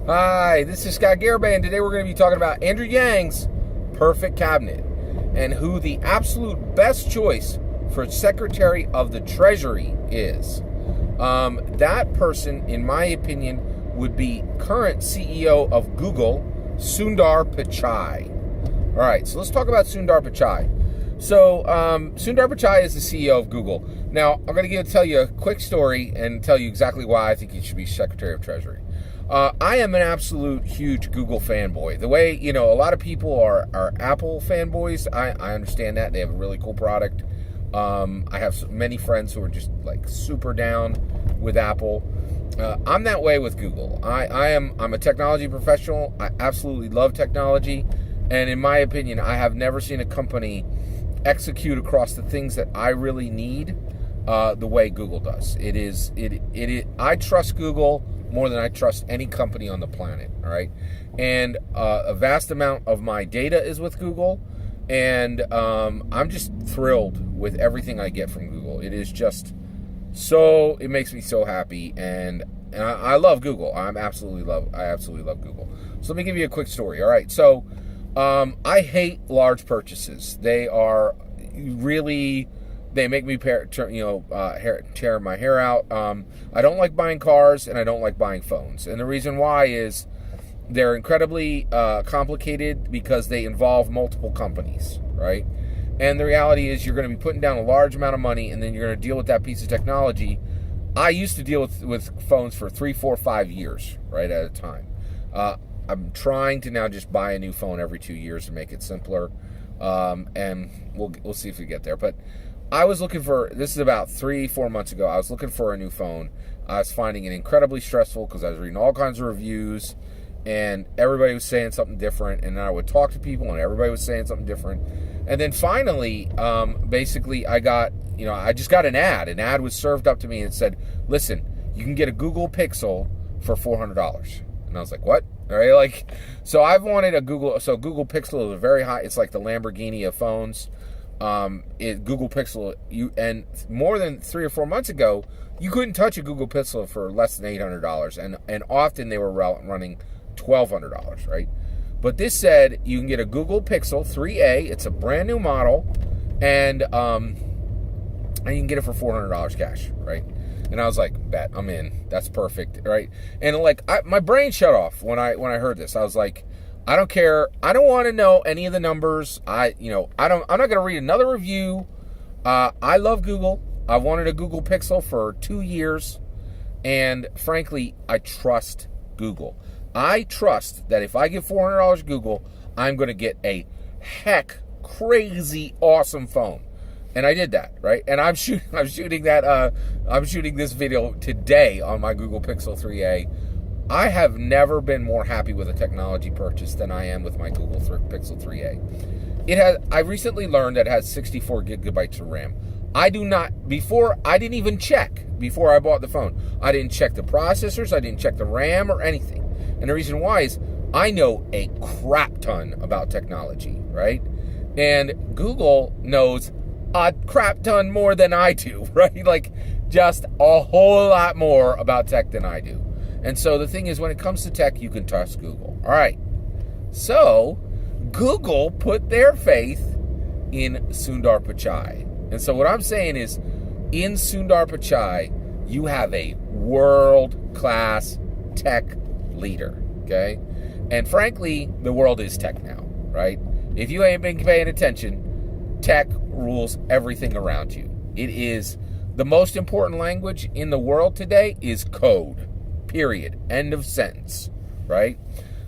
Hi, this is Scott Garibay, and today we're going to be talking about Andrew Yang's perfect cabinet and who the absolute best choice for Secretary of the Treasury is. That person, in my opinion, would be current CEO of Google, Sundar Pichai. All right, so let's talk about Sundar Pichai. So Sundar Pichai is the CEO of Google. Now, I'm going to tell you a quick story and tell you exactly why I think he should be Secretary of Treasury. I am an absolute huge Google fanboy. The way, a lot of people are Apple fanboys, I understand that. They have a really cool product. I have many friends who are just like super down with Apple. I'm that way with Google. I'm a technology professional. I absolutely love technology. And in my opinion, I have never seen a company execute across the things that I really need the way Google does. I trust Google more than I trust any company on the planet, all right? And a vast amount of my data is with Google, and I'm just thrilled with everything I get from Google. It is just it makes me so happy, and I love Google. I absolutely love Google. So let me give you a quick story, all right? So I hate large purchases. They are really... They make me tear my hair out. I don't like buying cars, and I don't like buying phones. And the reason why is they're incredibly complicated because they involve multiple companies, right? And the reality is you're going to be putting down a large amount of money, and then you're going to deal with that piece of technology. I used to deal with phones for 3, 4, 5 years, right, at a time. I'm trying to now just buy a new phone every 2 years to make it simpler, and we'll see if we get there. But I was looking for, this is about 3, 4 months ago, I was looking for a new phone. I was finding it incredibly stressful because I was reading all kinds of reviews, and everybody was saying something different, and then I would talk to people, and everybody was saying something different. And then finally, basically, I just got an ad. An ad was served up to me and said, listen, you can get a Google Pixel for $400. And I was like, what? All right, so I've wanted Google Pixel is a very high, it's like the Lamborghini of phones. Google Pixel, and more than 3 or 4 months ago, you couldn't touch a Google Pixel for less than $800, and often they were running $1,200, right? But this said you can get a Google Pixel 3A. It's a brand new model, and you can get it for $400 cash, right? And I was like, bet, I'm in. That's perfect, right? And my brain shut off when I heard this. I was like, I don't care. I don't want to know any of the numbers. I'm not going to read another review. I love Google. I wanted a Google Pixel for 2 years. And frankly, I trust Google. I trust that if I give $400 to Google, I'm going to get a crazy awesome phone. And I did that, right? And I'm shooting this video today on my Google Pixel 3A. I have never been more happy with a technology purchase than I am with my Google Pixel 3A. I recently learned that it has 64 gigabytes of RAM. I didn't even check before I bought the phone. I didn't check the processors, I didn't check the RAM or anything. And the reason why is I know a crap ton about technology, right? And Google knows a crap ton more than I do, right? Like just a whole lot more about tech than I do. And so the thing is, when it comes to tech, you can trust Google. All right. So Google put their faith in Sundar Pichai. And so what I'm saying is, in Sundar Pichai, you have a world-class tech leader, okay? And frankly, the world is tech now, right? If you ain't been paying attention, tech rules everything around you. It is the most important language in the world today is code. Period. End of sentence, right?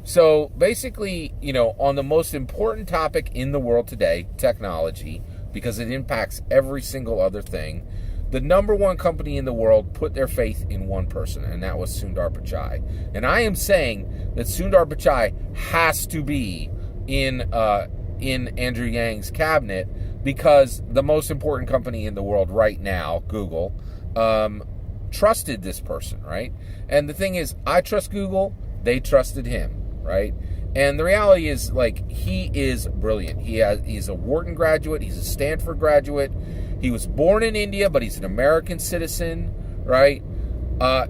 So basically, on the most important topic in the world today, technology, because it impacts every single other thing, the number one company in the world put their faith in one person, and that was Sundar Pichai. And I am saying that Sundar Pichai has to be in Andrew Yang's cabinet because the most important company in the world right now, Google, trusted this person, right? And the thing is, I trust Google, they trusted him, right? And the reality is, he is brilliant. He's a Wharton graduate, he's a Stanford graduate, he was born in India, but he's an American citizen, right?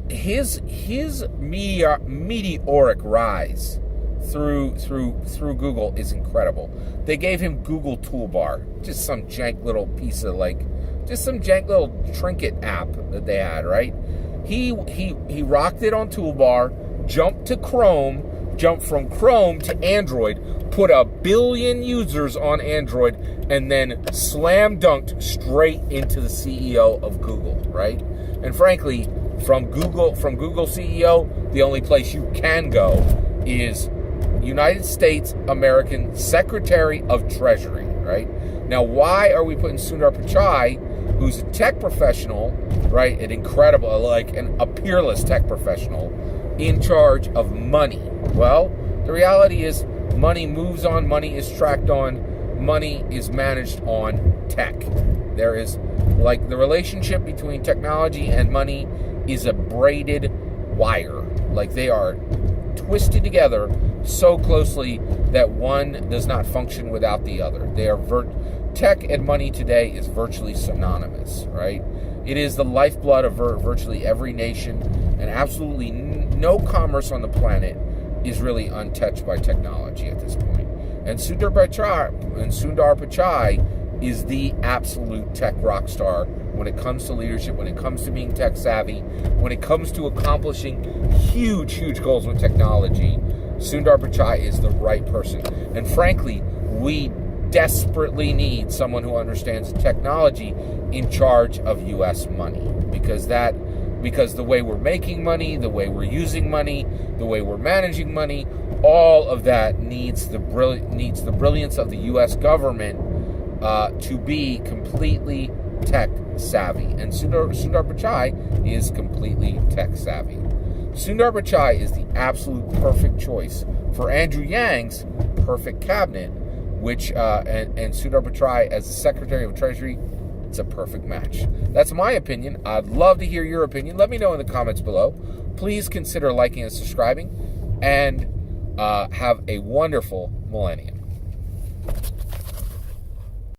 His meteoric rise through Google is incredible. They gave him Google Toolbar, just some jank little piece of just some jank little trinket app that they had, right? He rocked it on Toolbar, jumped from Chrome to Android, put 1 billion users on Android, and then slam dunked straight into the CEO of Google, right? And frankly, from Google CEO, the only place you can go is United States American Secretary of Treasury, right? Now, why are we putting Sundar Pichai, who's a tech professional, right, an incredible, a peerless tech professional, in charge of money? Well, the reality is money moves on, money is tracked on, money is managed on tech. There is, the relationship between technology and money is a braided wire. They are twisted together so closely that one does not function without the other. They are tech and money today is virtually synonymous, right? It is the lifeblood of virtually every nation, and absolutely no commerce on the planet is really untouched by technology at this point. And Sundar Pichai is the absolute tech rock star when it comes to leadership, when it comes to being tech savvy, when it comes to accomplishing huge goals with technology. Sundar Pichai is the right person. And frankly, we desperately need someone who understands technology in charge of U.S. money, because the way we're making money, the way we're using money, the way we're managing money, all of that needs the brilliance of the U.S. government to be completely tech savvy. And Sundar Pichai is completely tech savvy. Sundar Pichai is the absolute perfect choice for Andrew Yang's perfect cabinet, which and Sundar Pichai as the Secretary of Treasury, it's a perfect match. That's my opinion. I'd love to hear your opinion. Let me know in the comments below. Please consider liking and subscribing, and have a wonderful millennium.